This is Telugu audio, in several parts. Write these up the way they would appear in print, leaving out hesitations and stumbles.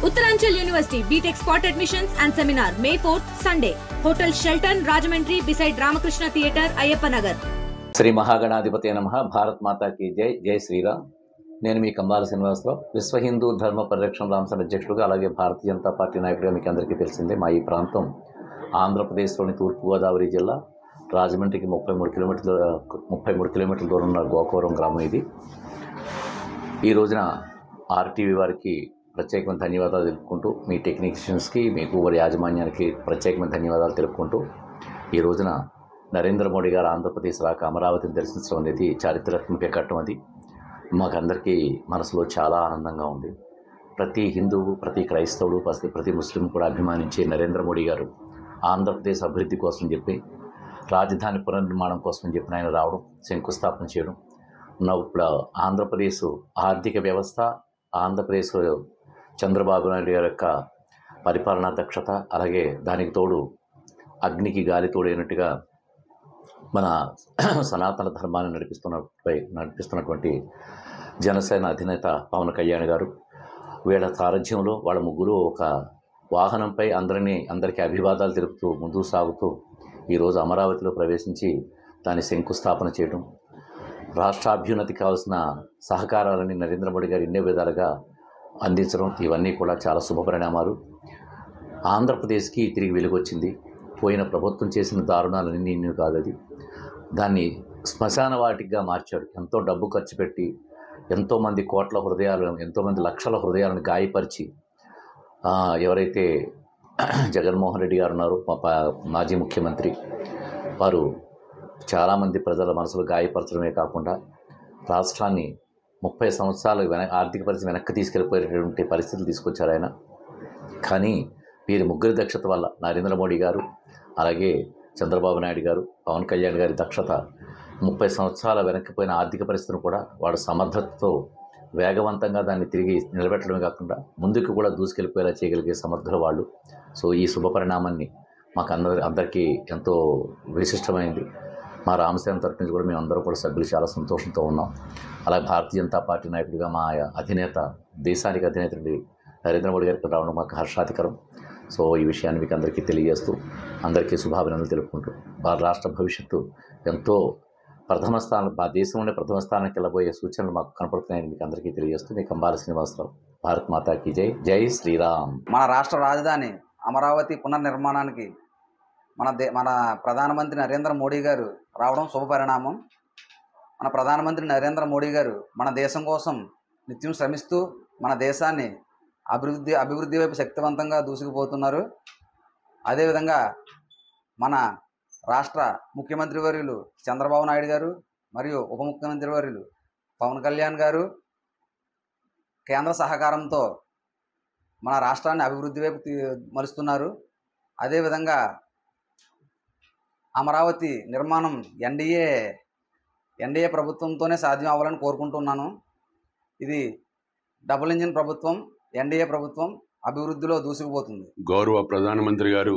Uttaranchal University BTech Spot Admissions and Seminar May 4th Sunday. Hotel Shelton, Rajahmundry beside Ramakrishna Theatre, Ayyappa Nagar. Shri మహాగణాధిపతే నమః. భారత్ మాతా కీ జై. జై శ్రీరామ్. నేను మీ కంబాల శ్రీనివాసరావు, విశ్వ హిందూ ధర్మ పరిరక్షణ రామసేన అధ్యక్షుడుగా, అలాగే భారతీయ జనతా పార్టీ నాయకుడిగా మీకు అందరికీ తెలిసిందే. మా ఈ ప్రాంతం ఆంధ్రప్రదేశ్లోని తూర్పుగోదావరి జిల్లా రాజమండ్రికి 33 కిలోమీటర్ల దూరం ఉన్న గోకవరం గ్రామం ఇది. ఈ రోజున ఆర్టీవీ వారికి ప్రత్యేకమైన ధన్యవాదాలు తెలుపుకుంటూ, మీ టెక్నీషియన్స్కి, మీకు వారి యాజమాన్యానికి ప్రత్యేకమైన ధన్యవాదాలు తెలుపుకుంటూ, ఈ రోజున నరేంద్ర మోడీ గారు ఆంధ్రప్రదేశ్ రాక అమరావతిని దర్శించడం అనేది చారిత్రాత్మక ఘట్టం. అది మాకందరికీ మనసులో చాలా ఆనందంగా ఉంది. ప్రతి హిందువు, ప్రతి క్రైస్తవుడు, ప్రతి ముస్లిం కూడా అభిమానించే నరేంద్ర మోడీ గారు ఆంధ్రప్రదేశ్ అభివృద్ధి కోసం చెప్పి, రాజధాని పునర్నిర్మాణం కోసం చెప్పిన ఆయన రావడం, శంకుస్థాపన చేయడం, ఇప్పుడు ఆంధ్రప్రదేశ్ ఆర్థిక వ్యవస్థ, ఆంధ్రప్రదేశ్ చంద్రబాబు నాయుడు గారి యొక్క పరిపాలనా దక్షత, అలాగే దానికి తోడు అగ్నికి గాలి తోడైనట్టుగా మన సనాతన ధర్మాన్ని నడిపిస్తున్నటువంటి జనసేన అధినేత పవన్ కళ్యాణ్ గారు, వీళ్ళ సారథ్యంలో వాళ్ళ ముగ్గురు ఒక వాహనంపై అందరికీ అభివాదాలు తెలుపుతూ ముందుకు సాగుతూ ఈరోజు అమరావతిలో ప్రవేశించి దాని శంకుస్థాపన చేయడం, రాష్ట్రాభ్యున్నతికి కావాల్సిన సహకారాలని నరేంద్ర మోడీ గారు ఎన్నో విధాలుగా అందించడం, ఇవన్నీ కూడా చాలా శుభపరిణామాలు. ఆంధ్రప్రదేశ్కి తిరిగి వెలుగొచ్చింది. పోయిన ప్రభుత్వం చేసిన దారుణాలన్నీ కాదు, అది దాన్ని శ్మశాన వాటిగా మార్చాడు. ఎంతో డబ్బు ఖర్చు పెట్టి, ఎంతోమంది కోట్ల హృదయాలను, ఎంతోమంది లక్షల హృదయాలను గాయపరిచి, ఎవరైతే జగన్మోహన్ రెడ్డి గారు ఉన్నారో, మాజీ ముఖ్యమంత్రి, వారు చాలామంది ప్రజల మనసులు గాయపరచడమే కాకుండా రాష్ట్రాన్ని 30 సంవత్సరాలు ఆర్థిక పరిస్థితి వెనక్కి తీసుకెళ్ళిపోయేటటువంటి పరిస్థితులు తీసుకొచ్చారు ఆయన. కానీ వీరి ముగ్గురి దక్షత వల్ల నరేంద్ర మోడీ గారు, అలాగే చంద్రబాబు నాయుడు గారు, పవన్ కళ్యాణ్ గారి దక్షత 30 సంవత్సరాల వెనక్కిపోయిన ఆర్థిక పరిస్థితిని కూడా వాడు సమర్థతతో వేగవంతంగా దాన్ని తిరిగి నిలబెట్టడమే కాకుండా ముందుకు కూడా దూసుకెళ్ళిపోయేలా చేయగలిగే సమర్థులు వాళ్ళు. సో ఈ శుభ పరిణామాన్ని మాకు అందరికీ ఎంతో విశిష్టమైంది. మా రామసేన తరఫు నుంచి కూడా మేము అందరూ కూడా సభ్యులు చాలా సంతోషంతో ఉన్నాం. అలాగే భారతీయ జనతా పార్టీ నాయకుడిగా మా అధినేత, దేశానికి అధినేత నరేంద్ర మోడీ గారికి రావడం మాకు హర్షాధికరం. సో ఈ విషయాన్ని మీకు అందరికీ తెలియజేస్తూ, అందరికీ శుభాభినందనలు తెలుపుకుంటూ, భారత రాష్ట్ర భవిష్యత్తు ఎంతో మా దేశంలోనే ప్రథమ స్థానానికి వెళ్ళబోయే సూచనలు మాకు కనపడుతున్నాయని మీకు అందరికీ తెలియజేస్తూ, మీ కంబాల శ్రీనివాసరావు. భారత్ మాతాకి జై. జై శ్రీరామ్. మన రాష్ట్ర రాజధాని అమరావతి పునర్నిర్మాణానికి మన ప్రధానమంత్రి నరేంద్ర మోడీ గారు రావడం శుభపరిణామం. మన ప్రధానమంత్రి నరేంద్ర మోడీ గారు మన దేశం కోసం నిత్యం శ్రమిస్తూ మన దేశాన్ని అభివృద్ధి వైపు శక్తివంతంగా దూసుకుపోతున్నారు. అదేవిధంగా మన రాష్ట్ర ముఖ్యమంత్రి వర్యులు చంద్రబాబు నాయుడు గారు మరియు ఉప ముఖ్యమంత్రి వర్యులు పవన్ కళ్యాణ్ గారు కేంద్ర సహకారంతో మన రాష్ట్రాన్ని అభివృద్ధి వైపు మలుస్తున్నారు. అదేవిధంగా అమరావతి నిర్మాణం ఎన్డీఏ ప్రభుత్వంతోనే సాధ్యం అవ్వాలని కోరుకుంటున్నాను. ఇది డబుల్ ఇంజిన్ ప్రభుత్వం, ఎన్డీఏ ప్రభుత్వం అభివృద్ధిలో దూసుకుపోతుంది. గౌరవ ప్రధానమంత్రి గారు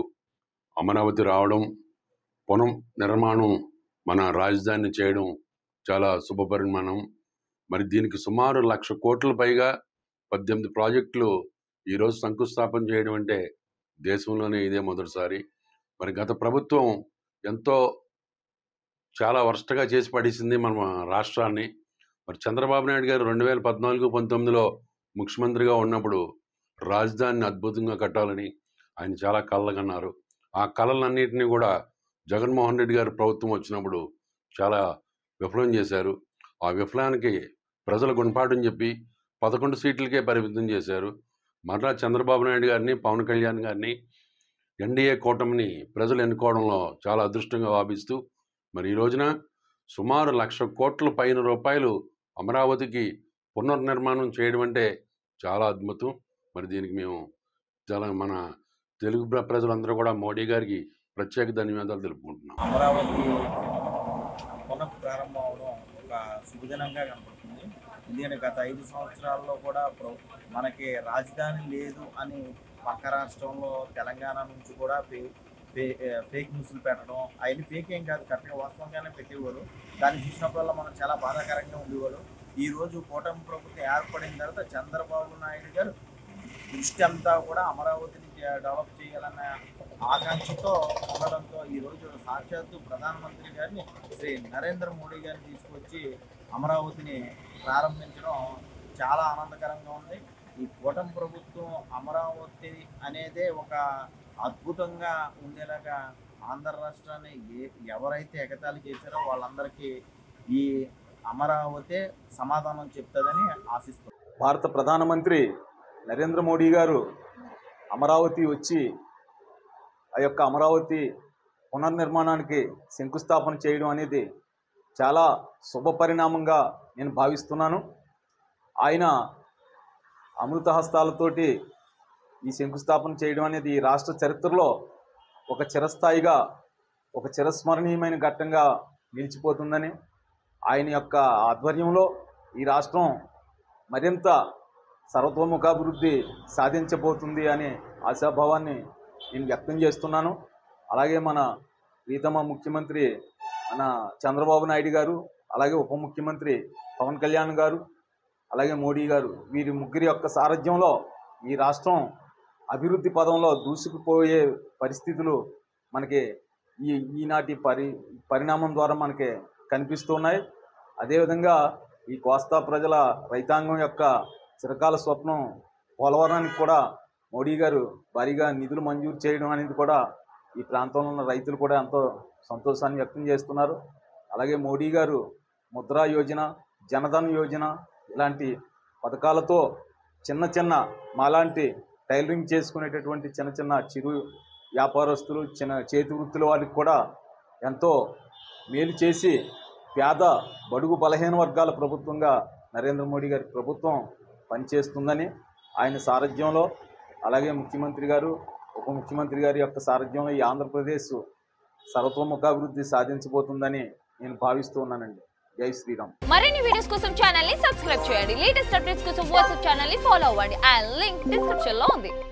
అమరావతి రావడం, పునర్నిర్మాణం, మన రాజధాని చేయడం చాలా శుభపరిమాణం. మరి దీనికి సుమారు 1,00,000 కోట్ల పైగా 18 ప్రాజెక్టులు ఈరోజు శంకుస్థాపన చేయడం అంటే దేశంలోనే ఇదే మొదటిసారి. మరి గత ప్రభుత్వం చాలా వరస్ట్గా చేసి పడేసింది మన రాష్ట్రాన్ని. మరి చంద్రబాబు నాయుడు గారు 2014-19లో ముఖ్యమంత్రిగా ఉన్నప్పుడు రాజధానిని అద్భుతంగా కట్టాలని ఆయన చాలా కలలుగన్నారు. ఆ కళలన్నింటినీ కూడా జగన్మోహన్ రెడ్డి గారు ప్రభుత్వం వచ్చినప్పుడు చాలా విఫలం చేశారు. ఆ విఫలానికి ప్రజలు గుణపాఠం చెప్పి 11 సీట్లకే పరిమితం చేశారు. మరలా చంద్రబాబు నాయుడు గారిని, పవన్ కళ్యాణ్ గారిని, ఎన్డీఏ కూటమిని ప్రజలు ఎన్నుకోవడంలో చాలా అదృష్టంగా భావిస్తూ, మరి ఈ రోజున సుమారు 1,00,000 కోట్ల పైన రూపాయలు అమరావతికి పునర్నిర్మాణం చేయడం అంటే చాలా అద్భుతం. మరి దీనికి మేము మన తెలుగు ప్రజలందరూ కూడా మోడీ గారికి ప్రత్యేక ధన్యవాదాలు తెలుపుకుంటున్నాం. అమరావతి పునః ప్రారంభం అవడం ఒక శుభదినంగా కనపడుతుంది. ఎందుకంటే గత 5 సంవత్సరాల్లో కూడా మనకి రాజధాని లేదు అని పక్క రాష్ట్రంలో తెలంగాణ నుంచి కూడా ఫేక్ న్యూస్లు పెట్టడం, అవన్నీ ఫేక్ ఏం కాదు, కరెక్ట్గా వాస్తవంగానే పెట్టేవారు. దాన్ని చూసినప్పుడల్లా మనం చాలా బాధాకరంగా ఉండేవారు. ఈరోజు కూటమి ప్రభుత్వం ఏర్పడిన తర్వాత చంద్రబాబు నాయుడు గారు దృష్టి అంతా కూడా అమరావతిని డెవలప్ చేయాలన్న ఆకాంక్షతో ఉండడంతో ఈరోజు సాక్షాత్తు ప్రధానమంత్రి గారిని శ్రీ నరేంద్ర మోడీ గారిని తీసుకొచ్చి అమరావతిని ప్రారంభించడం చాలా ఆనందకరంగా ఉంది. ఈ కూటమి ప్రభుత్వం అమరావతి అనేదే ఒక అద్భుతంగా ఉండేలాగా ఆంధ్ర రాష్ట్రాన్ని ఎవరైతే ఎగతాళి చేశారో వాళ్ళందరికీ ఈ అమరావతి సమాధానం చెప్తుందని ఆశిస్తున్నాం. భారత ప్రధానమంత్రి నరేంద్ర మోడీ గారు అమరావతి వచ్చి ఆ యొక్క అమరావతి పునర్నిర్మాణానికి శంకుస్థాపన చేయడం అనేది చాలా శుభ పరిణామంగా నేను భావిస్తున్నాను. ఆయన అమృత హస్తాలతోటి ఈ శంకుస్థాపన చేయడం అనేది ఈ రాష్ట్ర చరిత్రలో ఒక చిరస్థాయిగా ఒక చిరస్మరణీయమైన ఘట్టంగా నిలిచిపోతుందని, ఆయన యొక్క ఆధ్వర్యంలో ఈ రాష్ట్రం మరింత సర్వతోముఖాభివృద్ధి సాధించబోతుంది అనే ఆశాభావాన్ని నేను వ్యక్తం చేస్తున్నాను. అలాగే మన ప్రీతమ ముఖ్యమంత్రి మన చంద్రబాబు నాయుడు గారు, అలాగే ఉప ముఖ్యమంత్రి పవన్ కళ్యాణ్ గారు, అలాగే మోడీ గారు, వీరి ముగ్గురి యొక్క సారథ్యంలో ఈ రాష్ట్రం అభివృద్ధి పదంలో దూసుకుపోయే పరిస్థితులు మనకి ఈనాటి పరిణామం ద్వారా మనకి కనిపిస్తున్నాయి. అదేవిధంగా ఈ కోస్తా ప్రజల రైతాంగం యొక్క చిరకాల స్వప్నం పోలవరానికి కూడా మోడీ గారు భారీగా నిధులు మంజూరు చేయడం అనేది కూడా ఈ ప్రాంతంలో ఉన్న రైతులు కూడా ఎంతో సంతోషాన్ని వ్యక్తం చేస్తున్నారు. అలాగే మోడీ గారు ముద్రా యోజన, జనధన్ యోజన ఇలాంటి పథకాలతో చిన్న చిన్న మాలాంటి టైలరింగ్ చేసుకునేటటువంటి చిన్న చిన్న చిరు వ్యాపారస్తులు, చిన్న చేతి వృత్తుల వారికి కూడా ఎంతో మేలు చేసి పేద బడుగు బలహీన వర్గాల ప్రభుత్వంగా నరేంద్ర మోడీ గారి ప్రభుత్వం పనిచేస్తుందని, ఆయన సారథ్యంలో అలాగే ముఖ్యమంత్రి గారు, ఉప ముఖ్యమంత్రి గారి యొక్క సారథ్యంలో ఈ ఆంధ్రప్రదేశ్ సర్వతోముఖాభివృద్ధి సాధించబోతుందని నేను భావిస్తూ ఉన్నానండి. జై శ్రీరామ్. మరిన్ని వీడియోస్ కోసం ఛానల్ ని సబ్స్క్రైబ్ చేయండి. లేటెస్ట్ అప్డేట్స్ కోసం వాట్సాప్ ఛానల్ ని ఫాలో అవ్వండి. ఆ లింక్ డిస్క్రిప్షన్ లో ఉంది.